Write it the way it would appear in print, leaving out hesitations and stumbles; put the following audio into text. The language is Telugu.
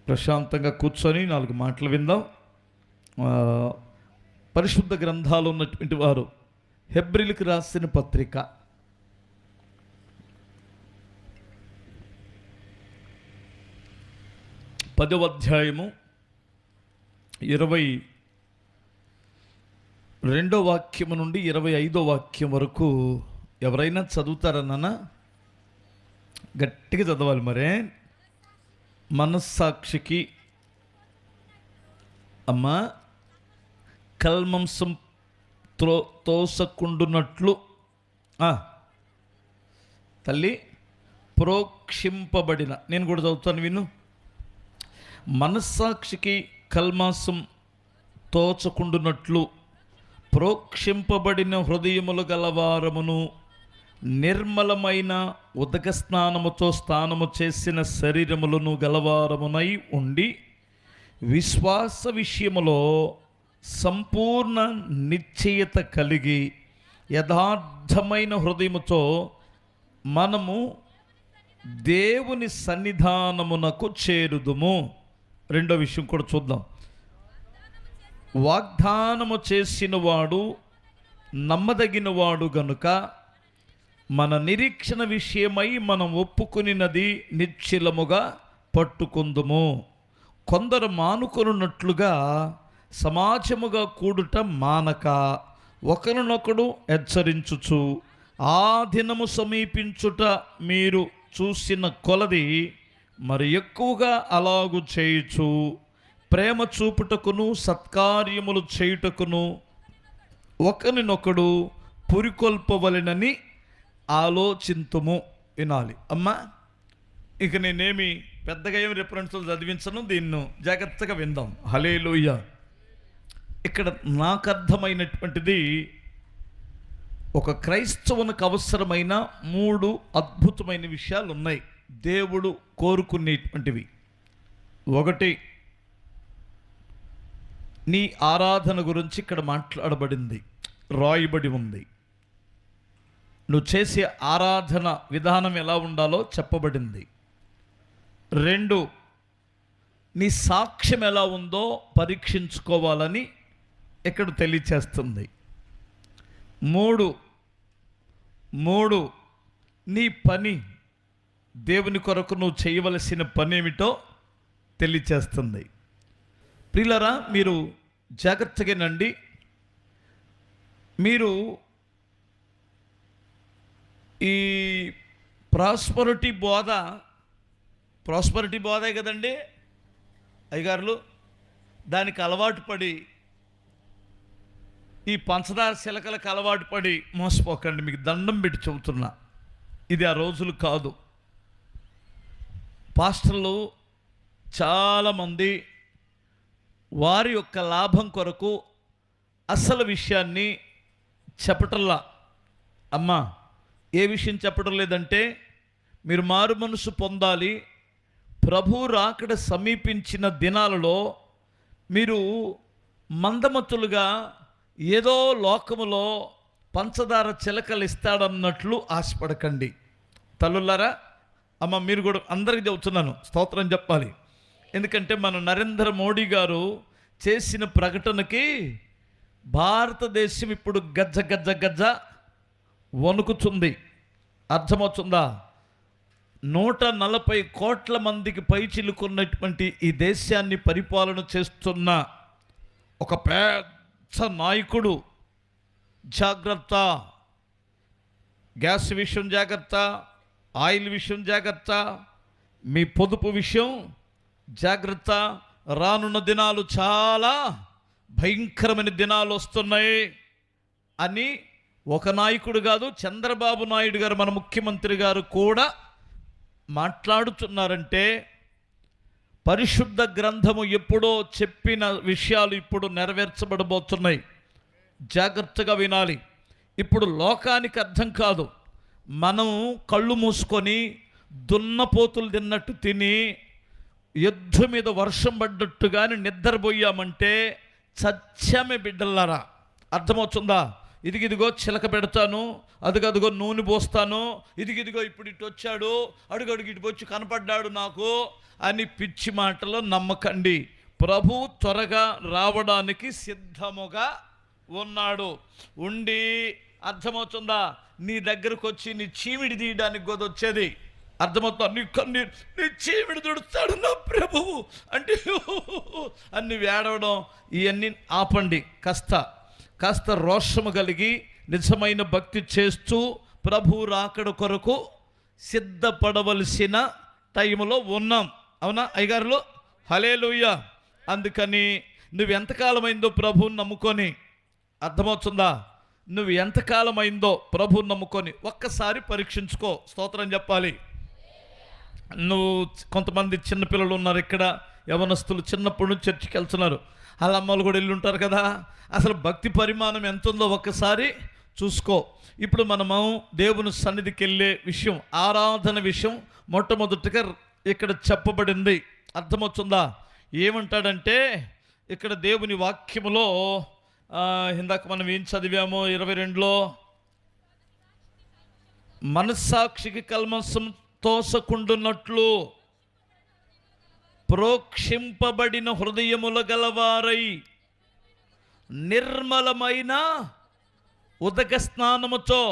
ప్రశాంతంగా కూర్చొని 4 మాటలు విందాం. పరిశుద్ధ గ్రంథాలు ఉన్నటువంటి వారు హెబ్రీలకు రాసిన పత్రిక 10వ అధ్యాయము 22వ వాక్యము నుండి 25వ వాక్యం వరకు ఎవరైనా చదువుతారా నాన్న? గట్టిగా చదవాలి. మరే మనస్సాక్షికి అమ్మా కల్మంసం తోసకుండునట్లు తల్లి ప్రోక్షింపబడిన, నేను కూడా చదువుతాను విను. మనస్సాక్షికి కల్మాసం తోచకుండునట్లు ప్రోక్షింపబడిన హృదయములు గలవారమును నిర్మలమైన ఉదక స్నానముతో స్నానము చేసిన శరీరములను గలవారమునై ఉండి విశ్వాస విషయములో సంపూర్ణ నిశ్చయత కలిగి యథార్థమైన హృదయముతో మనము దేవుని సన్నిధానమునకు చేరుదుము. రెండో విషయం కూడా చూద్దాం. వాగ్దానము చేసిన వాడు నమ్మదగినవాడు గనుక మన నిరీక్షణ విషయమై మనం ఒప్పుకునినది నిశ్చలముగా పట్టుకుందుము. కొందరు మానుకొనున్నట్లుగా సమాజముగా కూడుట మానక ఒకరినొకడు హెచ్చరించుచు ఆ దినము సమీపించుట మీరు చూసిన కొలది మరి ఎక్కువగా అలాగు చేయుచు ప్రేమ చూపుటకును సత్కార్యములు చేయుటకును ఒకరినొకడు పురికొల్పవలెనని ఆలోచింతుము. వినాలి అమ్మా. ఇక నేనేమి పెద్దగా ఏమి రిఫరెన్స్లు చదివించను, దీన్ని జాగ్రత్తగా విందాం. హల్లెలూయా. ఇక్కడ నాకు అర్థమైనటువంటిది, ఒక క్రైస్తవునికి అవసరమైన 3 అద్భుతమైన విషయాలు ఉన్నాయి, దేవుడు కోరుకునేటువంటివి. 1, నీ ఆరాధన గురించి ఇక్కడ మాట్లాడబడింది, రాయబడి ఉంది. నువ్వు చేసే ఆరాధన విధానం ఎలా ఉండాలో చెప్పబడింది. 2, నీ సాక్ష్యం ఎలా ఉందో పరీక్షించుకోవాలని ఇక్కడ తెలియచేస్తుంది. 3, నీ పని, దేవుని కొరకు నువ్వు చేయవలసిన పని ఏమిటో తెలియచేస్తుంది. ప్రియులారా, మీరు జాగ్రత్తగానండి. మీరు ఈ ప్రాస్పరిటీ బోధే కదండి అయ్యగారులు, దానికి అలవాటు పడి, ఈ పంచదార చిలకలకు అలవాటు పడి మోసపోకండి. మీకు దండం పెట్టి చెబుతున్నా, ఇది ఆ రోజులు కాదు. పాస్టర్లు చాలామంది వారి యొక్క లాభం కొరకు అసలు విషయాన్ని చెప్పటంలా. అమ్మా, ఏ విషయం చెప్పడం లేదంటే, మీరు మారు మనసు పొందాలి, ప్రభు రాకడ సమీపించిన దినాలలో మీరు మందమతులుగా ఏదో లోకములో పంచదార చిలకలు ఇస్తాడన్నట్లు ఆశపడకండి. తల్లులారా, అమ్మ మీరు కూడా అందరికీ చెబుతున్నాను, స్తోత్రం చెప్పాలి. ఎందుకంటే మన నరేంద్ర మోడీ గారు చేసిన ప్రకటనకి భారతదేశం ఇప్పుడు గజ్జ వణుకుతుంది. అర్థమవుతుందా? 140 కోట్ల మందికి పైచిలుకున్నటువంటి ఈ దేశాన్ని పరిపాలన చేస్తున్న ఒక పెద్ద నాయకుడు, జాగ్రత్త, గ్యాస్ విషయం జాగ్రత్త, ఆయిల్ విషయం జాగ్రత్త, మీ పొదుపు విషయం జాగ్రత్త, రానున్న దినాలు చాలా భయంకరమైన దినాలు వస్తున్నాయి అని ఒక నాయకుడు కాదు, చంద్రబాబు నాయుడు గారు మన ముఖ్యమంత్రి గారు కూడా మాట్లాడుతున్నారంటే, పరిశుద్ధ గ్రంథము ఎప్పుడో చెప్పిన విషయాలు ఇప్పుడు నెరవేర్చబడబోతున్నాయి. జాగ్రత్తగా వినాలి. ఇప్పుడు లోకానికి అర్థం కాదు, మనం కళ్ళు మూసుకొని దున్నపోతులు తిన్నట్టు తిని యుద్ధం మీద వర్షం పడ్డట్టుగాని నిద్రపోయామంటే చచ్చామే బిడ్డలారా. అర్థమవుతుందా? ఇదిగో చిలక పెడతాను, అదిగో నూనె పోస్తాను, ఇదిగో ఇప్పుడు ఇటు వచ్చాడు, అడుగడుగు ఇటు వచ్చి కనపడ్డాడు నాకు అని పిచ్చి మాటలో నమ్మకండి. ప్రభు త్వరగా రావడానికి సిద్ధముగా ఉన్నాడు. ఉండి అర్థమవుతుందా, నీ దగ్గరకు వచ్చి నీ చీమిడి తీయడానికి కూడా వచ్చేది. అర్థమవుతా, నీ చీమిడి తుడుస్తాడు నా ప్రభువు అంటే అన్ని వేడవడం ఇవన్నీ ఆపండి. కాస్త రోషము కలిగి నిజమైన భక్తి చేస్తూ ప్రభు రాకడ కొరకు సిద్ధపడవలసిన టైంలో ఉన్నాం. అవునా అయ్యగారులు? హల్లెలూయా. అందుకని నువ్వు ఎంతకాలమైందో ప్రభువుని నమ్ముకొని, అర్థమవుతుందా, నువ్వు ఎంతకాలమైందో ప్రభువుని నమ్ముకొని ఒక్కసారి పరీక్షించుకో. స్తోత్రం చెప్పాలి. నువ్వు కొంతమంది చిన్నపిల్లలు ఉన్నారు ఇక్కడ, యవనస్తులు చిన్నప్పటి నుంచి చర్చికి వెళ్తున్నారు, వాళ్ళ అమ్మలు కూడా వెళ్ళి ఉంటారు కదా. అసలు భక్తి పరిమాణం ఎంత ఉందో ఒక్కసారి చూసుకో. ఇప్పుడు మనము దేవుని సన్నిధికి వెళ్ళే విషయం, ఆరాధన విషయం మొట్టమొదటిగా ఇక్కడ చెప్పబడింది. అర్థమవుతుందా? ఏమంటాడంటే ఇక్కడ దేవుని వాక్యములో ఇందాక మనం ఏం చదివామో 22లో, మనస్సాక్షికి కల్మషం తోసకుండున్నట్లు ప్రోక్షింపబడిన హృదయముల గలవారై నిర్మలమైన ఉదక స్నానముతో